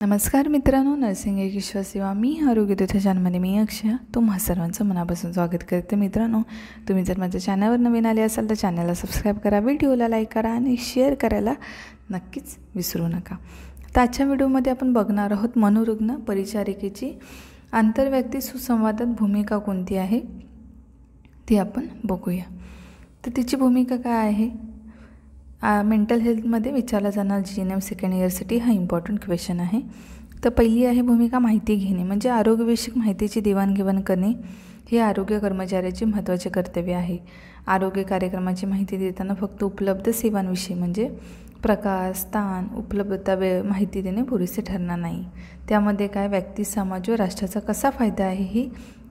नमस्कार मित्रांनो, नर्सिंग एक विश्वास सेवा मी आरोग्यदूत चॅनलमध्ये मी अक्षय तुम्हा सर्वांचं मनापासून स्वागत करते. मित्रांनो, तुम्ही जर माझ्या चॅनलवर नवीन आले असाल तर चॅनलला सबस्क्राईब करा, व्हिडिओला लाईक करा आणि शेअर करायला नक्कीच विसरू नका. तर आजच्या व्हिडिओमध्ये आपण बघणार आहोत मनोरुग्ण परिचारिकेची आंतरव्यक्ती सुसंवादात भूमिका कोणती आहे ती आपण बघूया. तर तिची भूमिका काय आहे? मेंटल हेल्थमध्ये विचारला जाणार GNM सेकंड इयरसाठी हा इम्पॉर्टंट क्वेश्चन आहे. तर पहिली आहे भूमिका माहिती घेणे, म्हणजे आरोग्यविषयक माहितीची देवाणघेवाण करणे हे आरोग्य कर्मचाऱ्याचे महत्त्वाचे कर्तव्य आहे. आरोग्य कार्यक्रमाची माहिती देताना फक्त उपलब्ध सेवांविषयी म्हणजे प्रकार, स्थान, उपलब्धता, वेळ माहिती देणे पुरेसे ठरणार नाही. त्यामध्ये काय व्यक्ती, समाज व राष्ट्राचा कसा फायदा आहे ही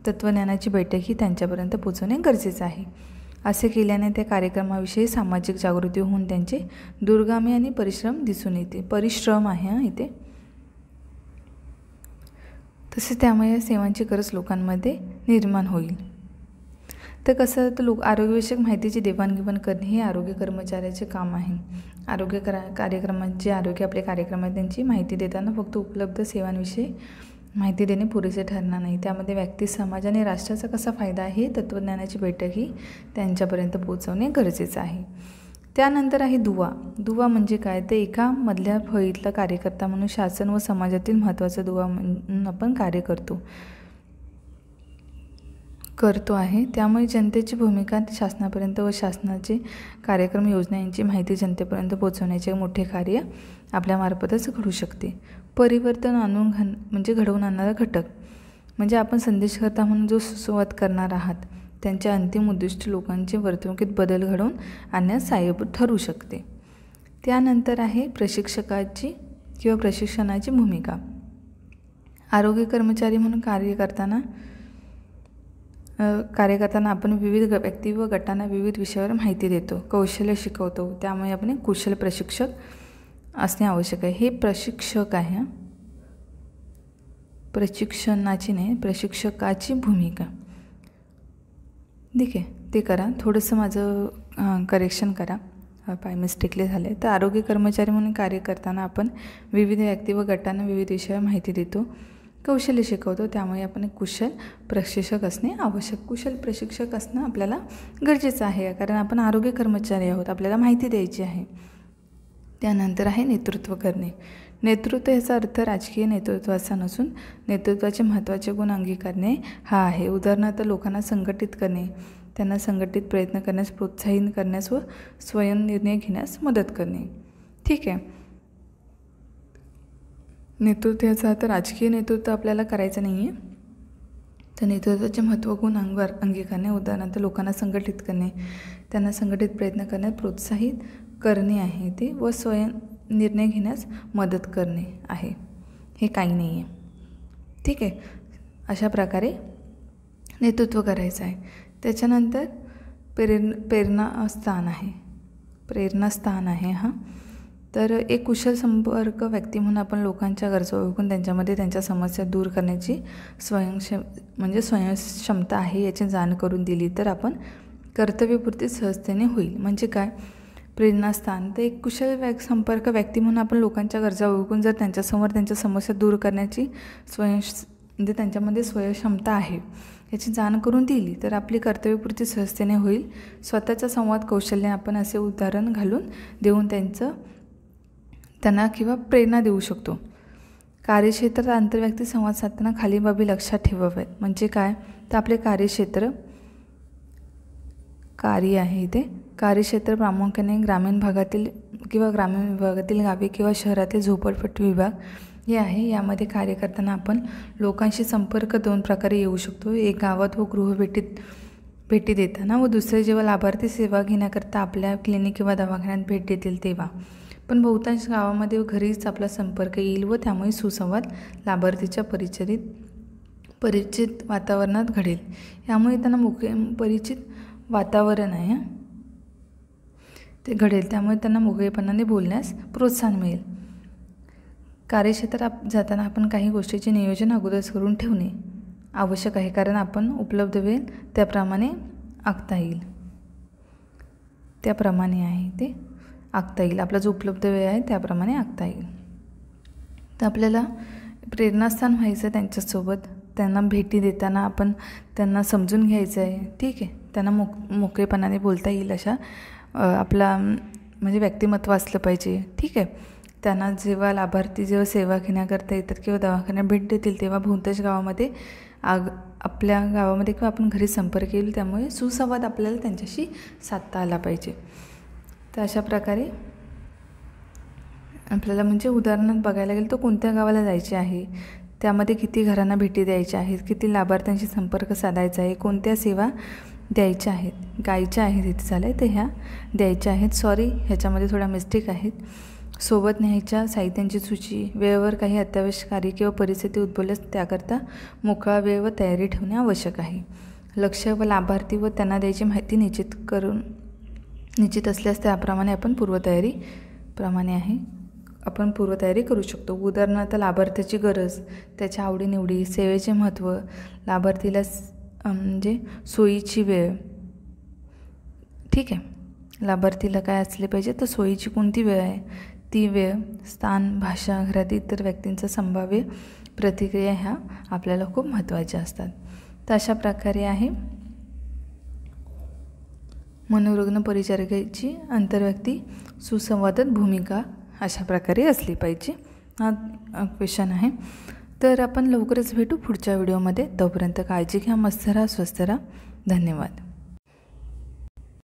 तत्त्वज्ञानाची बैठक ही त्यांच्यापर्यंत पोहोचवणे गरजेचं आहे. असे केल्याने त्या कार्यक्रमाविषयी सामाजिक जागृती होऊन त्यांचे दूरगामी आणि परिश्रम दिसून येते. परिश्रम आहे इथे. तसेच त्यामुळे या सेवांची गरज लोकांमध्ये निर्माण होईल. तर कसं तर आरोग्यविषयक माहितीची देवाणघेवाण करणे हे आरोग्य कर्मचाऱ्याचे काम आहे. आरोग्य कार्यक्रमांचे आपले कार्यक्रम आहेत त्यांची माहिती देताना फक्त उपलब्ध सेवांविषयी माहिती देणे पुरेसे ठरणार नाही. त्यामध्ये व्यक्ती, समाज आणि राष्ट्राचा कसा फायदा आहे तत्त्वज्ञानाची बैठक ही त्यांच्यापर्यंत पोहोचवणे गरजेचं आहे. त्यानंतर आहे दुवा म्हणजे काय? तर एका मधल्या फळीतला कार्यकर्ता म्हणून शासन व समाजातील महत्त्वाचा दुवा म्हणून आपण कार्य करतो आहे. त्यामुळे जनतेची भूमिका शासनापर्यंत व शासनाचे कार्यक्रम, योजना यांची माहिती जनतेपर्यंत पोहोचवण्याचे मोठे कार्य आपल्यामार्फतच घडू शकते. परिवर्तन घडवून आणणारा घटक म्हणजे आपण संदेशकर्ता म्हणून जो सुसंवाद करणार आहात त्यांच्या अंतिम उद्दिष्ट लोकांचे वर्तणुकीत बदल घडवून आणण्यास सहाय्यभूत ठरू शकते. त्यानंतर आहे प्रशिक्षकाची किंवा प्रशिक्षणाची भूमिका. आरोग्य कर्मचारी म्हणून कार्य करताना आपण विविध व्यक्ती व गटांना विविध विषयावर माहिती देतो, कौशल्य शिकवतो. त्यामुळे आपण एक कुशल प्रशिक्षक असणे आवश्यक आहे. हे प्रशिक्षक आहे, प्रशिक्षणाची नाही, प्रशिक्षकाची भूमिका. ठीक आहे, ते करा. थोडंसं माझं करेक्शन करा, मिस्टेकली झालं आहे. तर आरोग्य कर्मचारी म्हणून कार्य करताना आपण विविध व्यक्ती व गटांना विविध विषयावर माहिती देतो, कौशल्य शिकवतो. त्यामुळे आपण एक कुशल प्रशिक्षक असणे कुशल प्रशिक्षक असणं आपल्याला गरजेचं आहे, कारण आपण आरोग्य कर्मचारी आहोत, आपल्याला माहिती द्यायची आहे. त्यानंतर आहे नेतृत्व करणे. नेतृत्व याचा अर्थ राजकीय नेतृत्व असा नसून नेतृत्वाचे महत्त्वाचे गुण अंगीकारणे हा आहे. उदाहरणार्थ लोकांना संघटित करणे, त्यांना संघटित प्रयत्न करण्यास प्रोत्साहित करण्यास व स्वयं निर्णय घेण्यास मदत करणे. ठीक आहे. नेतृत्व याचा अर्थ राजकीय नेतृत्व आपल्याला करायचं नाही आहे. तर नेतृत्वाचे महत्त्व गुण अंगीकारणे, उदाहरणार्थ लोकांना संघटित करणे, त्यांना संघटित प्रयत्न करण्यास प्रोत्साहित करणे आहे ते, व स्वयं निर्णय घेण्यास मदत करणे आहे. हे काही नाही आहे. ठीक आहे. अशा प्रकारे नेतृत्व करायचं आहे. त्याच्यानंतर प्रेरणास्थान आहे हा. तर एक कुशल संपर्क व्यक्ती म्हणून आपण लोकांच्या गरजा ओळखून त्यांच्यामध्ये त्यांच्या समस्या दूर करण्याची स्वयंक्षमता आहे याची जाण करून दिली तर आपण कर्तव्यपूर्ती सहजतेने होईल. म्हणजे काय? प्रेरणास्थान तर एक कुशल संपर्क व्यक्ती म्हणून आपण लोकांच्या गरजा ओळखून जर त्यांच्यासमोर त्यांच्या समस्या दूर करण्याची त्यांच्यामध्ये स्वयंक्षमता आहे याची जाण करून दिली तर आपली कर्तव्यपूर्ती सहजतेने होईल. स्वतःचा संवाद कौशल्य आपण असे उदाहरण देऊन त्यांना किंवा प्रेरणा देऊ शकतो. कार्यक्षेत्रात आंतरव्यक्ती संवाद साधताना खालील बाबी लक्षात ठेवाव्यात. म्हणजे काय? तर आपले कार्य आहे इथे. कार्यक्षेत्र प्रामुख्याने ग्रामीण भागातील गावे किंवा शहरातील झोपडपट्टी विभाग हे आहे. यामध्ये कार्य करताना आपण लोकांशी संपर्क 2 प्रकारे येऊ शकतो. एक गावात व भेटी देताना, व दुसरे जेव्हा लाभार्थी सेवा घेण्याकरता आपल्या क्लिनिक किंवा दवाखान्यात भेट देतील तेव्हा. पण बहुतांश गावामध्ये घरीच आपला संपर्क येईल व त्यामुळे सुसंवाद लाभार्थीच्या परिचित वातावरणात घडेल. यामुळे त्यांना परिचित वातावरण आहे ते घडेल, त्यामुळे त्यांना मोकळेपणाने बोलण्यास प्रोत्साहन मिळेल. कार्यक्षेत्रात जाताना आपण काही गोष्टीचे नियोजन अगोदरच करून ठेवणे आवश्यक आहे, कारण आपण उपलब्ध वेळ त्याप्रमाणे आखता येईल. आपला जो उपलब्ध वेळ आहे त्याप्रमाणे आखता येईल. तर आपल्याला प्रेरणास्थान व्हायचं त्यांच्यासोबत. त्यांना भेटी देताना आपण त्यांना समजून घ्यायचं आहे, ठीक आहे. त्यांना मोकळेपणाने बोलता येईल अशा आपला म्हणजे व्यक्तिमत्व असलं पाहिजे, ठीक आहे. त्यांना जेव्हा लाभार्थी जेव्हा सेवा घेण्याकरता येतात किंवा दवाखान्यात भेट देतील तेव्हा बहुतांश गावामध्ये आपल्या गावामध्ये किंवा आपण घरी संपर्क येईल, त्यामुळे सुसंवाद आपल्याला त्यांच्याशी साधता आला पाहिजे. तर अशा प्रकारे आपल्याला म्हणजे उदाहरणार्थ बघायला गेलं तर कोणत्या गावाला जायचे आहे, त्यामध्ये किती घरांना भेटी द्यायच्या आहेत, किती लाभार्थ्यांशी संपर्क साधायचा आहे, कोणत्या सेवा द्यायच्या आहेत, गायच्या आहेत इथे झालं आहे, तर ह्या द्यायच्या आहेत. सॉरी, ह्याच्यामध्ये थोडा मिस्टेक आहेत. सोबत न्यायच्या साहित्यांची सूची, वेळेवर काही अत्यावश्यक कार्य किंवा परिस्थिती उद्भवल्यास त्याकरता मोकळा वेळ व तयारी ठेवणे आवश्यक आहे. लक्ष व लाभार्थी व त्यांना द्यायची माहिती निश्चित असल्यास त्याप्रमाणे आपण पूर्वतयारी करू शकतो. उदाहरणार्थ लाभार्थ्याची गरज, त्याच्या आवडीनिवडी, सेवेचे महत्त्व, लाभार्थीला म्हणजे सोयीची वेळ, ठीक आहे. लाभार्थीला काय असले पाहिजे तर सोयीची कोणती वेळ आहे, ती वेळ, स्थान, भाषा, घरातील इतर व्यक्तींचा संभाव्य प्रतिक्रिया ह्या आपल्याला खूप महत्त्वाच्या असतात. तर अशा प्रकारे आहे मनोरुग्ण परिचारिकेची आंतरव्यक्ती सुसंवादात भूमिका अशा प्रकारे असली पाहिजे. हा क्वेश्चन आहे. तर आपण लवकरच भेटू पुढच्या व्हिडिओमध्ये. तोपर्यंत काळजी घ्या, मस्त राहा, स्वस्थ राहा. धन्यवाद.